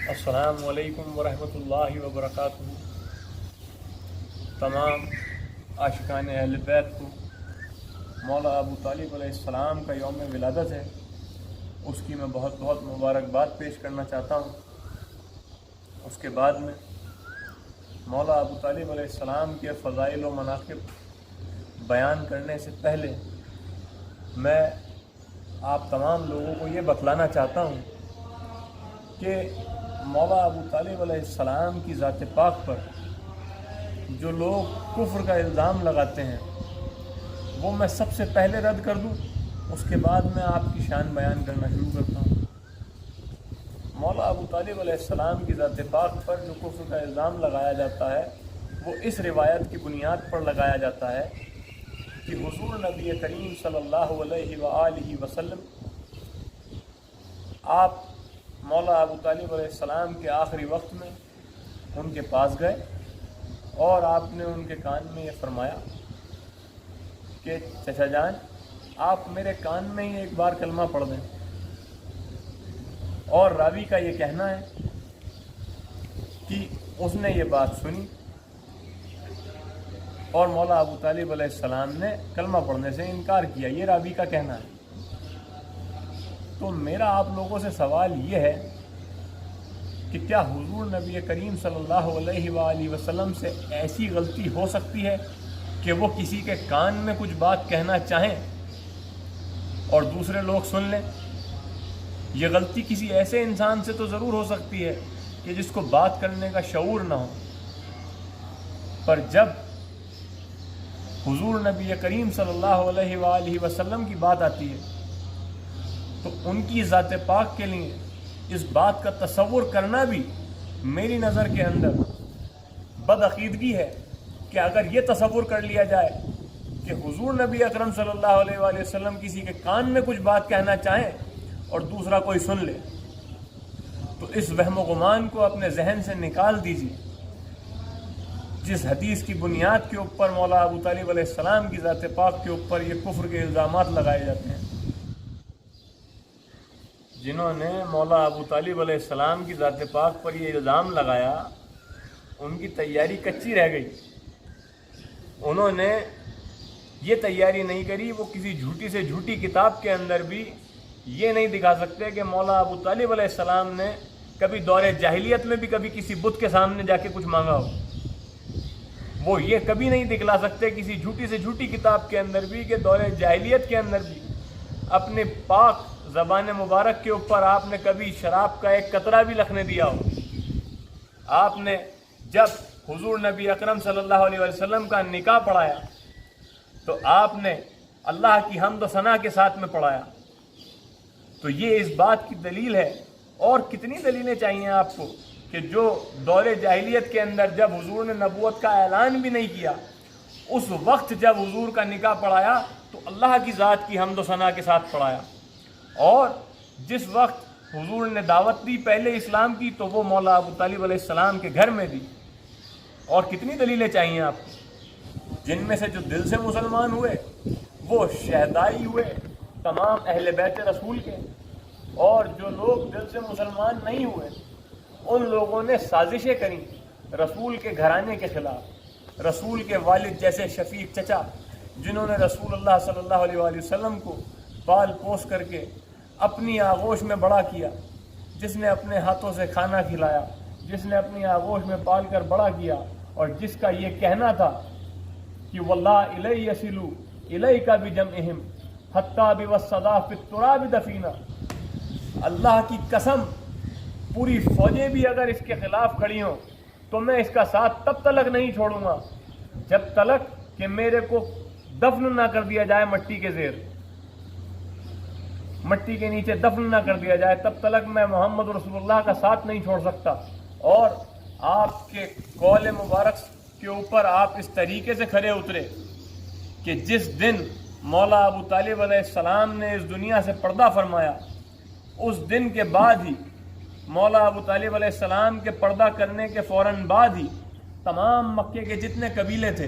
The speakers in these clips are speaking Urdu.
السلام علیکم ورحمۃ اللہ وبرکاتہ۔ تمام عاشقان اہل بیت کو مولا ابو طالب علیہ السلام کا یوم ولادت ہے، اس کی میں بہت بہت مبارکباد پیش کرنا چاہتا ہوں۔ اس کے بعد میں مولا ابو طالب علیہ السلام کے فضائل و مناقب بیان کرنے سے پہلے میں آپ تمام لوگوں کو یہ بتلانا چاہتا ہوں کہ مولا ابو طالب علیہ السلام کی ذات پاک پر جو لوگ کفر کا الزام لگاتے ہیں وہ میں سب سے پہلے رد کر دوں، اس کے بعد میں آپ کی شان بیان کرنا شروع کرتا ہوں۔ مولا ابو طالب علیہ السلام کی ذات پاک پر جو کفر کا الزام لگایا جاتا ہے وہ اس روایت کی بنیاد پر لگایا جاتا ہے کہ حضور نبی کریم صلی اللہ علیہ وآلہ وسلم آپ مولا ابو طالب علیہ السلام کے آخری وقت میں ان کے پاس گئے اور آپ نے ان کے کان میں یہ فرمایا کہ چچا جان، آپ میرے کان میں ہی ایک بار کلمہ پڑھ دیں۔ اور راوی کا یہ کہنا ہے کہ اس نے یہ بات سنی اور مولا ابو طالب علیہ السلام نے کلمہ پڑھنے سے انکار کیا، یہ راوی کا کہنا ہے۔ تو میرا آپ لوگوں سے سوال یہ ہے کہ کیا حضور نبی کریم صلی اللہ علیہ وآلہ وسلم سے ایسی غلطی ہو سکتی ہے کہ وہ کسی کے کان میں کچھ بات کہنا چاہیں اور دوسرے لوگ سن لیں؟ یہ غلطی کسی ایسے انسان سے تو ضرور ہو سکتی ہے کہ جس کو بات کرنے کا شعور نہ ہو، پر جب حضور نبی کریم صلی اللہ علیہ وآلہ وسلم کی بات آتی ہے تو ان کی ذات پاک کے لیے اس بات کا تصور کرنا بھی میری نظر کے اندر بدعقیدگی ہے کہ اگر یہ تصور کر لیا جائے کہ حضور نبی اکرم صلی اللہ علیہ وآلہ وسلم کسی کے کان میں کچھ بات کہنا چاہیں اور دوسرا کوئی سن لے، تو اس وہم و گمان کو اپنے ذہن سے نکال دیجیے جس حدیث کی بنیاد کے اوپر مولا ابو طالب علیہ السلام کی ذات پاک کے اوپر یہ کفر کے الزامات لگائے جاتے ہیں۔ جنہوں نے مولا ابو طالب علیہ السلام کی ذات پاک پر یہ الزام لگایا ان کی تیاری کچی رہ گئی، انہوں نے یہ تیاری نہیں کری، وہ کسی جھوٹی سے جھوٹی کتاب کے اندر بھی یہ نہیں دکھا سکتے کہ مولا ابو طالب علیہ السلام نے کبھی دور جاہلیت میں بھی کبھی کسی بت کے سامنے جا کے کچھ مانگا ہو۔ وہ یہ کبھی نہیں دکھلا سکتے کسی جھوٹی سے جھوٹی کتاب کے اندر بھی کہ دور جاہلیت کے اندر بھی اپنے پاک زبان مبارک کے اوپر آپ نے کبھی شراب کا ایک قطرہ بھی لکھنے دیا ہو۔ آپ نے جب حضور نبی اکرم صلی اللہ علیہ وسلم کا نکاح پڑھایا تو آپ نے اللہ کی حمد و ثنا کے ساتھ میں پڑھایا، تو یہ اس بات کی دلیل ہے۔ اور کتنی دلیلیں چاہیے آپ کو کہ جو دور جاہلیت کے اندر جب حضور نے نبوت کا اعلان بھی نہیں کیا، اس وقت جب حضور کا نکاح پڑھایا تو اللہ کی ذات کی حمد و ثنا کے ساتھ پڑھایا، اور جس وقت حضور نے دعوت دی پہلے اسلام کی تو وہ مولا ابو طالب علیہ السلام کے گھر میں دی۔ اور کتنی دلیلیں چاہیے آپ کو، جن میں سے جو دل سے مسلمان ہوئے وہ شہدائی ہوئے تمام اہل بیت رسول کے، اور جو لوگ دل سے مسلمان نہیں ہوئے ان لوگوں نے سازشیں کریں رسول کے گھرانے کے خلاف۔ رسول کے والد جیسے شفیق چچا جنہوں نے رسول اللہ صلی اللہ علیہ وآلہ وسلم کو پال پوس کر کے اپنی آغوش میں بڑا کیا، جس نے اپنے ہاتھوں سے کھانا کھلایا، جس نے اپنی آغوش میں پال کر بڑا کیا، اور جس کا یہ کہنا تھا کہ واللہ الی یصلو الیک بجمعہم حتی بوالصدا فی التراب دفینہ، اللہ کی قسم پوری فوجیں بھی اگر اس کے خلاف کھڑی ہوں تو میں اس کا ساتھ تب تلک نہیں چھوڑوں گا جب تلک کہ میرے کو دفن نہ کر دیا جائے مٹی کے زیر، مٹی کے نیچے دفن نہ کر دیا جائے، تب تلک میں محمد رسول اللہ کا ساتھ نہیں چھوڑ سکتا۔ اور آپ کے قول مبارک کے اوپر آپ اس طریقے سے کھڑے اترے کہ جس دن مولا ابو طالب علیہ السلام نے اس دنیا سے پردہ فرمایا، اس دن کے بعد ہی مولا ابو طالب علیہ السلام کے پردہ کرنے کے فوراً بعد ہی تمام مکے کے جتنے قبیلے تھے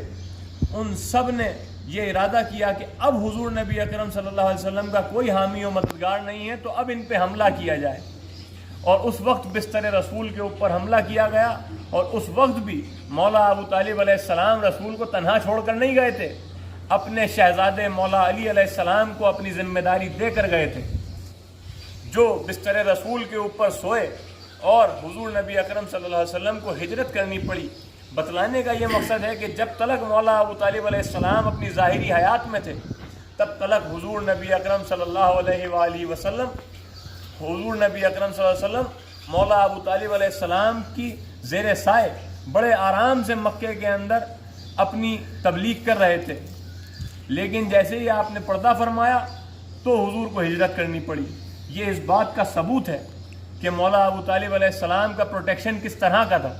ان سب نے یہ ارادہ کیا کہ اب حضور نبی اکرم صلی اللہ علیہ وسلم کا کوئی حامی و مددگار نہیں ہے، تو اب ان پہ حملہ کیا جائے۔ اور اس وقت بستر رسول کے اوپر حملہ کیا گیا، اور اس وقت بھی مولا ابو طالب علیہ السلام رسول کو تنہا چھوڑ کر نہیں گئے تھے، اپنے شہزادے مولا علی علیہ السلام کو اپنی ذمہ داری دے کر گئے تھے، جو بستر رسول کے اوپر سوئے، اور حضور نبی اکرم صلی اللہ علیہ وسلم کو ہجرت کرنی پڑی۔ بتلانے کا یہ مقصد ہے کہ جب تلک مولا ابو طالب علیہ السلام اپنی ظاہری حیات میں تھے، تب تلک حضور نبی اکرم صلی اللہ علیہ وآلہ وسلم مولا ابو طالب علیہ السلام کی زیر سائے بڑے آرام سے مکے کے اندر اپنی تبلیغ کر رہے تھے، لیکن جیسے ہی آپ نے پردہ فرمایا تو حضور کو ہجرت کرنی پڑی۔ یہ اس بات کا ثبوت ہے کہ مولا ابو طالب علیہ السلام کا پروٹیکشن کس طرح کا تھا۔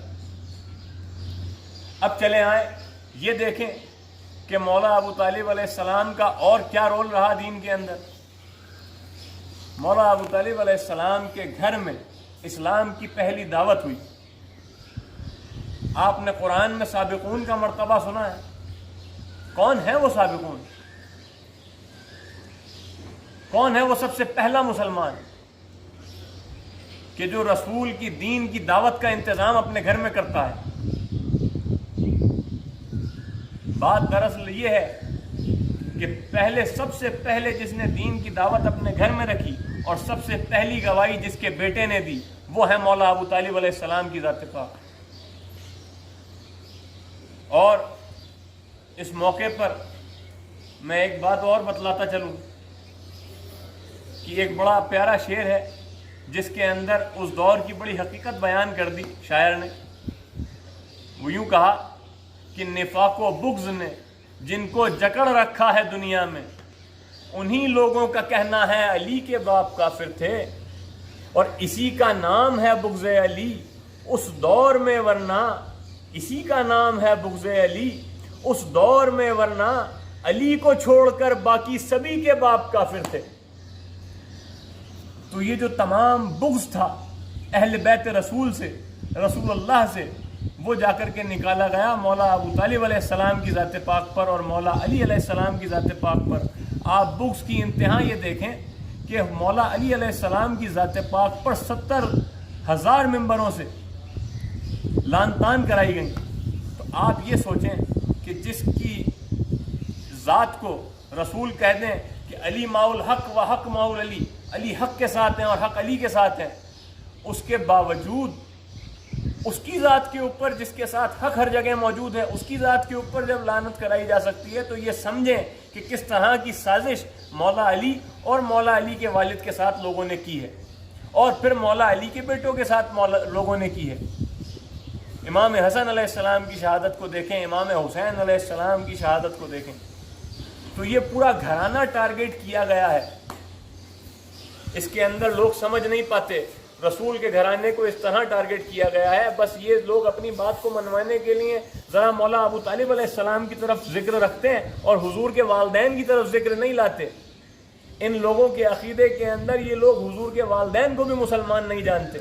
اب چلے آئیں یہ دیکھیں کہ مولا ابو طالب علیہ السلام کا اور کیا رول رہا دین کے اندر۔ مولا ابو طالب علیہ السلام کے گھر میں اسلام کی پہلی دعوت ہوئی۔ آپ نے قرآن میں سابقون کا مرتبہ سنا ہے؟ کون ہے وہ سابقون؟ کون ہے وہ سب سے پہلا مسلمان کہ جو رسول کی دین کی دعوت کا انتظام اپنے گھر میں کرتا ہے؟ بات دراصل یہ ہے کہ سب سے پہلے جس نے دین کی دعوت اپنے گھر میں رکھی اور سب سے پہلی گواہی جس کے بیٹے نے دی، وہ ہے مولا ابو طالب علیہ السلام کی ذات پاک۔ اور اس موقع پر میں ایک بات اور بتلاتا چلوں کہ ایک بڑا پیارا شعر ہے جس کے اندر اس دور کی بڑی حقیقت بیان کر دی شاعر نے۔ وہ یوں کہا کہ نفاق و بغض نے جن کو جکڑ رکھا ہے دنیا میں، انہی لوگوں کا کہنا ہے علی کے باپ کافر تھے، اور اسی کا نام ہے بغض علی اس دور میں، ورنہ اسی کا نام ہے بغض علی اس دور میں، ورنہ علی کو چھوڑ کر باقی سبھی کے باپ کافر تھے۔ تو یہ جو تمام بغض تھا اہل بیت رسول سے، رسول اللہ سے، وہ جا کر کے نکالا گیا مولا ابو طالب علیہ السلام کی ذات پاک پر اور مولا علی علیہ السلام کی ذات پاک پر۔ آپ بغض کی انتہا یہ دیکھیں کہ مولا علی علیہ السلام کی ذات پاک پر 70,000 ممبروں سے لعن طعن کرائی گئی۔ تو آپ یہ سوچیں کہ جس کی ذات کو رسول کہہ دیں کہ علی ماء الحق و حق ماء علی، علی حق کے ساتھ ہیں اور حق علی کے ساتھ ہیں، اس کے باوجود اس کی ذات کے اوپر جس کے ساتھ حق ہر جگہ موجود ہے، اس کی ذات کے اوپر جب لعنت کرائی جا سکتی ہے، تو یہ سمجھیں کہ کس طرح کی سازش مولا علی اور مولا علی کے والد کے ساتھ لوگوں نے کی ہے، اور پھر مولا علی کے بیٹوں کے ساتھ لوگوں نے کی ہے۔ امام حسن علیہ السلام کی شہادت کو دیکھیں، امام حسین علیہ السلام کی شہادت کو دیکھیں، تو یہ پورا گھرانہ ٹارگیٹ کیا گیا ہے۔ اس کے اندر لوگ سمجھ نہیں پاتے، رسول کے گھرانے کو اس طرح ٹارگیٹ کیا گیا ہے، بس یہ لوگ اپنی بات کو منوانے کے لیے ذرا مولا ابو طالب علیہ السلام کی طرف ذکر رکھتے ہیں اور حضور کے والدین کی طرف ذکر نہیں لاتے۔ ان لوگوں کے عقیدے کے اندر یہ لوگ حضور کے والدین کو بھی مسلمان نہیں جانتے۔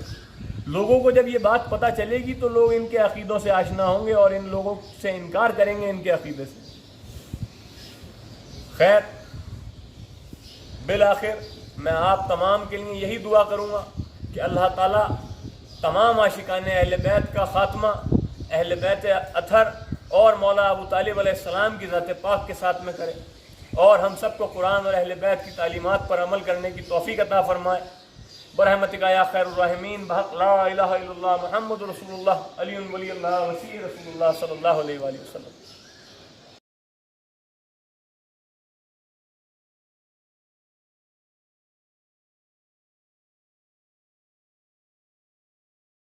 لوگوں کو جب یہ بات پتہ چلے گی تو لوگ ان کے عقیدوں سے آشنا ہوں گے اور ان لوگوں سے انکار کریں گے ان کے عقیدے سے۔ خیر، بالآخر میں آپ تمام کے لیے یہی دعا کروں گا کہ اللہ تعالیٰ تمام عاشقان اہل بیت کا خاتمہ اہل بیت اطہر اور مولا ابو طالب علیہ السلام کی ذات پاک کے ساتھ میں کرے، اور ہم سب کو قرآن اور اہل بیت کی تعلیمات پر عمل کرنے کی توفیق عطا فرمائے۔ برحمتک یا خیر الراحمین، بحق لا الہ الا اللہ محمد رسول اللہ علی ولی اللہ وسیع رسول اللہ صلی اللہ علیہ وآلہ وسلم۔